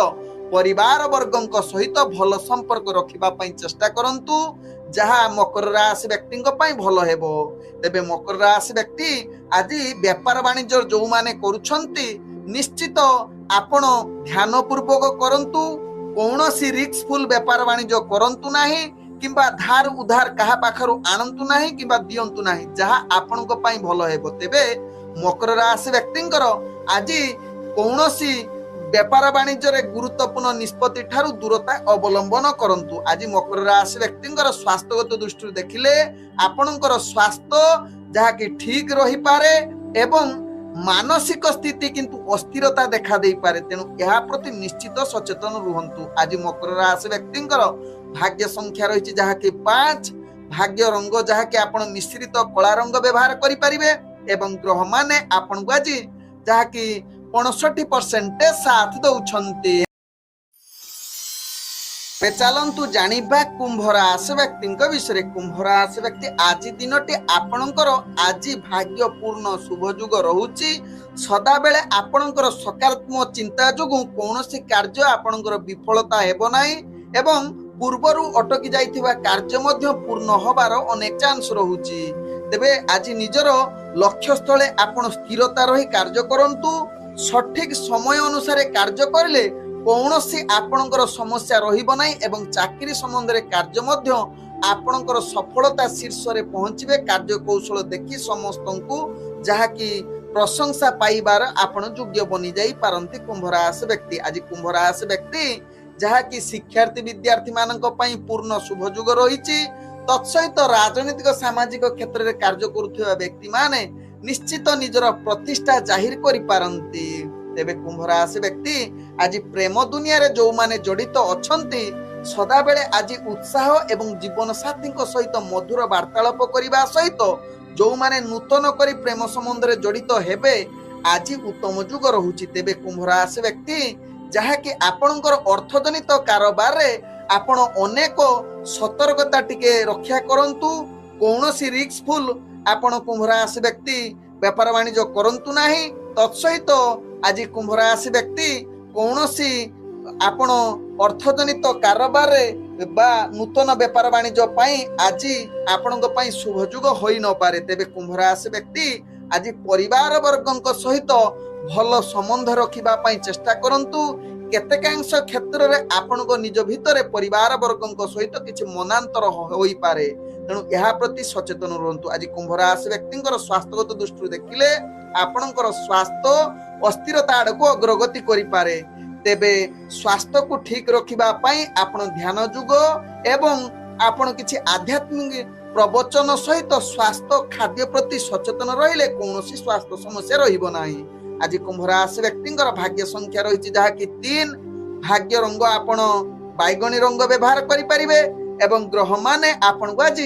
परिवार वर्गंक सहित भल संपर्क रखिबा पई चेष्टा करंतु जहा मकर राशि व्यक्ति भल हेबो। तेबे मकर राशि व्यक्ति आज व्यापार वाणिज्य जो माने करूछंती निश्चित आपण ध्यान पूर्वक करंतु कौनसी रिस्कफुल व्यापार वाणिज्य करंतु नाही किंबा धार उधार कहा पाखरु आनंतु नाही किंबा दियंतु नाही जहा आपणक पई भल हेबो। तेबे मकर राशि व्यक्तिंकर आज कौनसी व्यापार वाणिज्य रे गुरुत्वपूर्ण निष्पत्ति ठारू दूरता अवलंबन करंतु। आज मकर राशि व्यक्तिंकर स्वास्थ्यगत दृष्टि देखिले आपणकर स्वास्थ्य जहा कि ठीक रही पारे एवं मानसिक स्थिति किंतु अस्थिरता देखा दे पारे। तेणु यह प्रति निश्चित सचेतन रुहंतु। आज मकर राशि व्यक्तिंकर भाग्य संख्या रही जहा कि 5, भाग्य रंग जहा कि आपण मिश्रित कला रंग व्यवहार करि परिबे एवं ग्रह माने आपण को आज जहा कि 65% साथ दउछंती। चलंतु जानिबा कुंभ राशि व्यक्ति विषय। कुंभ राशि व्यक्ति आज दिनटी आपणकर आज भाग्यपूर्ण शुभयुग रहुची। सदा बेले आपणकर सकारात्मक चिंता जोगु कौनसी कार्य आपणकर विफलता हेबो नाही एवं पूर्वरु अटकी जाइथिबा कार्य मध्य पूर्ण होबार अनेक चांस रहुची। तेबे आज निजर लक्ष्य स्थले आपण स्थिरता रही कार्य करंतु। सठिक समय अनुसार कार्य करले कौनसी आपणकर समस्या रहिबो नाही एवं चाकरी संबंध रे कार्य मध्य आपणकर सफलता शीर्ष रे पहुंचबे। कार्य कौशल देखि समस्तंकु जहा कि प्रशंसा पाइबार आपण योग्य बनि जाई पारंती कुंभ राशि व्यक्ति। आज कुंभ राशि व्यक्ति जहा कि शिक्षार्थी विद्यार्थी मानक पई पूर्ण शुभ युग रहिछि। तत्सहित राजनीतिक सामाजिक क्षेत्र रे कार्य करुथिबा व्यक्ति माने निश्चित निजर प्रतिष्ठा जाहिर करि पारंती। तेबे कुंभ राशि व्यक्ति आज प्रेम दुनिया रे जो माने जड़ित अछंती सदा बेले आज उत्साह एवं जीवन साथी सहित मधुर वार्तालाप करने सहित जो माने नूतन करी प्रेम संबंध रे जड़ित हेबे आज उत्तम युग रहुची। तेबे कुंभ राशि व्यक्ति जहा कि आपणकर अर्थजनित कारोबार रे आपण अनेक सतर्कता टिके रक्षा करंतु। कौनसी रिस्कफुल आपण कुंभ राशि व्यक्ति व्यापार वाणिज्य करंतु नाही। तत्सहित आज कुंभ राशि व्यक्ति कौनसी आपण अर्थजनित कारोबार रे बा नूतन व्यापार वाणिज्य पई आज आपणक पई शुभ युग होई न पारे। तेबे कुंभ राशि व्यक्ति आज परिवार वर्गक सहित भल संबंध रखिबा पई चेष्टा करंतु। केतेकांश क्षेत्र रे आपणक निज भितरे परिवार वर्गक सहित किछि मनांतर होई पारे। तेणु यह प्रति सचेतन रहंतु। आज कुंभ राशि व्यक्तिंकर स्वास्थ्यगत दृष्टि देखिले आपणकर स्वास्थ्य अस्थिरता आड़को अग्रगति करि पारे। तेबे स्वास्थ्य को ठीक रखिबा पई आपण ध्यान जुग एवं आपण किछि आध्यात्मिक प्रवचन सहित स्वास्थ्य खाद्य प्रति सचेतन रहिले कौनसी स्वास्थ्य समस्या रहिबो नाही। आज कुंभ राशि व्यक्तिंकर भाग्य संख्या रहिछि जहा कि 3, भाग्य रंग आपण बैगणी रंग व्यवहार करि परिबे एवं ग्रह माने आपण को आज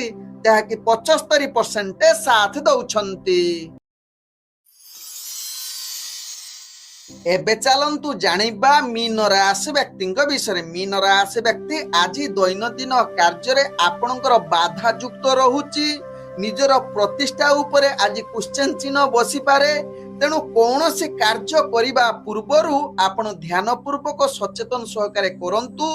जहा कि 75% साथ दउछंती। एबे चलंतु जानिबा मीन राशि व्यक्ति विषय। मीन राशि व्यक्ति आज दैनंदिन कार्य रे आपणकर बाधा युक्त रहुची। निजर प्रतिष्ठा उपरे आज क्वेश्चन चिन्ह बसी पारे। तेणु कौनसी कार्य करिबा पूर्वरु आपण ध्यान पूर्वक सचेतन सहकारे करंतु।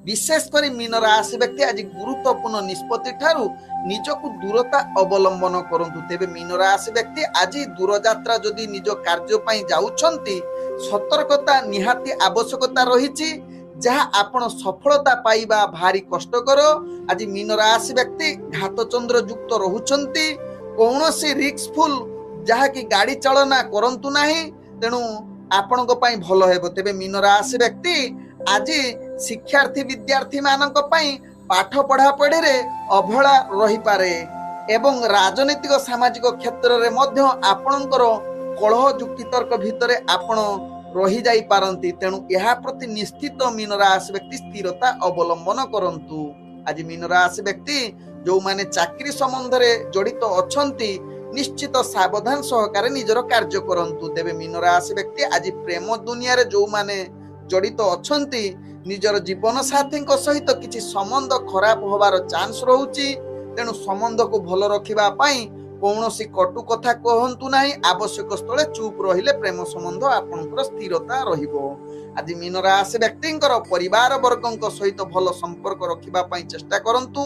विशेष करी मीन राशि व्यक्ति आज गुरुत्वपूर्ण निष्पत्ति ठारू निजको दूरता अवलंबन करंतु। तेबे मीन राशि व्यक्ति आज दूर यात्रा जदि निज कार्य पई जाउछंती सतर्कता निहाती आवश्यकता रहिछि जहा आपण सफलता पाइबा भारी कष्टकर। आज मीन राशि व्यक्ति घात चंद्र युक्त रहुछंती। कौनसी रिस्कफुल जहा कि गाड़ी चालना करंतु नाही। तेणु आपणक पई भलो हेबो। तेबे मीन राशि व्यक्ति आज शिक्षार्थी विद्यार्थी मानक पई पाठ पढ़ा पढ़ी रे अवहेला रही पारे एवं राजनीतिक सामाजिक क्षेत्र रे मध्य आपणकर कलह युक्ति तर्क भितरे आपण रही जाई पारंती। तेणु यह प्रति निश्चित मीन राशि व्यक्ति स्थिरता अवलंबन करंतु। आज मीन राशि व्यक्ति जो माने चाकरी संबंध रे जड़ित अछंती निश्चित सावधान सहकारे निजर कार्य करंतु। तेबे मीन राशि व्यक्ति आज प्रेम दुनिया रे जो माने जड़ित अछंती ନିଜର ଜୀବନ ସାଥୀଙ୍କ ସହିତ କିଛି ସମ୍ବନ୍ଧ ଖରାପ ହବାର ଚାନ୍ସ ରହୁଛି। ତେଣୁ ସମ୍ବନ୍ଧକୁ ଭଲ ରଖିବା ପାଇଁ କୌଣସି କଟୁ କଥା କହନ୍ତୁ ନାହିଁ। ଆବଶ୍ୟକ ସ୍ଥଳେ ଚୁପ୍ ରହିଲେ ପ୍ରେମ ସମ୍ବନ୍ଧ ଆପଣଙ୍କର ସ୍ଥିରତା ରହିବ। ଆଜି ମୀନ ରାଶି ବ୍ୟକ୍ତିଙ୍କର ପରିବାର ବର୍ଗଙ୍କ ସହିତ ଭଲ ସମ୍ପର୍କ ରଖିବା ପାଇଁ ଚେଷ୍ଟା କରନ୍ତୁ।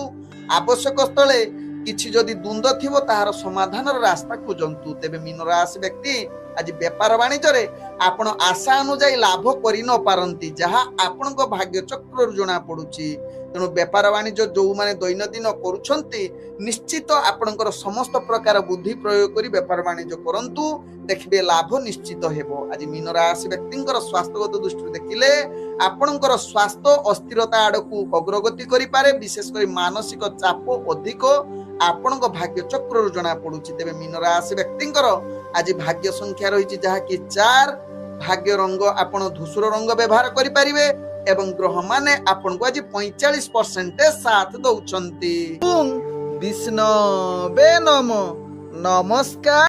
ଆବଶ୍ୟକ ସ୍ଥଳେ କିଛି ଯଦି ଦ୍ୱନ୍ଦ୍ୱ ଥିବ ତାହାର ସମାଧାନର ରାସ୍ତା ଖୋଜନ୍ତୁ। ତେବେ ମୀନ ରାଶି ବ୍ୟକ୍ତି ଆଜି ବେପାର ବାଣିଜ୍ୟରେ ଆପଣ ଆଶା ଅନୁଯାୟୀ ଲାଭ କରି ନ ପାରନ୍ତି, ଯାହା ଆପଣଙ୍କ ଭାଗ୍ୟ ଚକ୍ରରୁ ଜଣା ପଡୁଛି। ତେଣୁ ବେପାର ବାଣିଜ୍ୟ ଯୋଉମାନେ ଦୈନନ୍ଦିନ କରୁଛନ୍ତି ନିଶ୍ଚିତ ଆପଣଙ୍କର ସମସ୍ତ ପ୍ରକାର ବୁଦ୍ଧି ପ୍ରୟୋଗ କରି ବେପାର ବାଣିଜ୍ୟ କରନ୍ତୁ, ଦେଖିବେ ଲାଭ ନିଶ୍ଚିତ ହେବ। ଆଜି ମୀନ ରାଶି ବ୍ୟକ୍ତିଙ୍କର ସ୍ୱାସ୍ଥ୍ୟଗତ ଦୃଷ୍ଟିରୁ ଦେଖିଲେ ଆପଣଙ୍କର ସ୍ୱାସ୍ଥ୍ୟ ଅସ୍ଥିରତା ଆଡକୁ ଅଗ୍ରଗତି କରିପାରେ। ବିଶେଷ କରି ମାନସିକ ଚାପ ଅଧିକ ଆପଣଙ୍କ ଭାଗ୍ୟ ଚକ୍ରରୁ ଜଣା ପଡୁଛି। ତେବେ ମୀନ ରାଶି ବ୍ୟକ୍ତିଙ୍କର ଆଜି ଭାଗ୍ୟ ସଂଖ୍ୟା ରହିଛି ଯାହାକି 4। ଭାଗ୍ୟ ରଙ୍ଗ ଆପଣ ଧୂସର ରଙ୍ଗ ବ୍ୟବହାର କରିପାରିବେ ଏବଂ ଗ୍ରହ ମାନେ ଆପଣଙ୍କୁ ଆଜି 45% ସାଥ ଦଉଛନ୍ତି। ବିଷ୍ଣବେ ନମଃ। ନମସ୍କାର।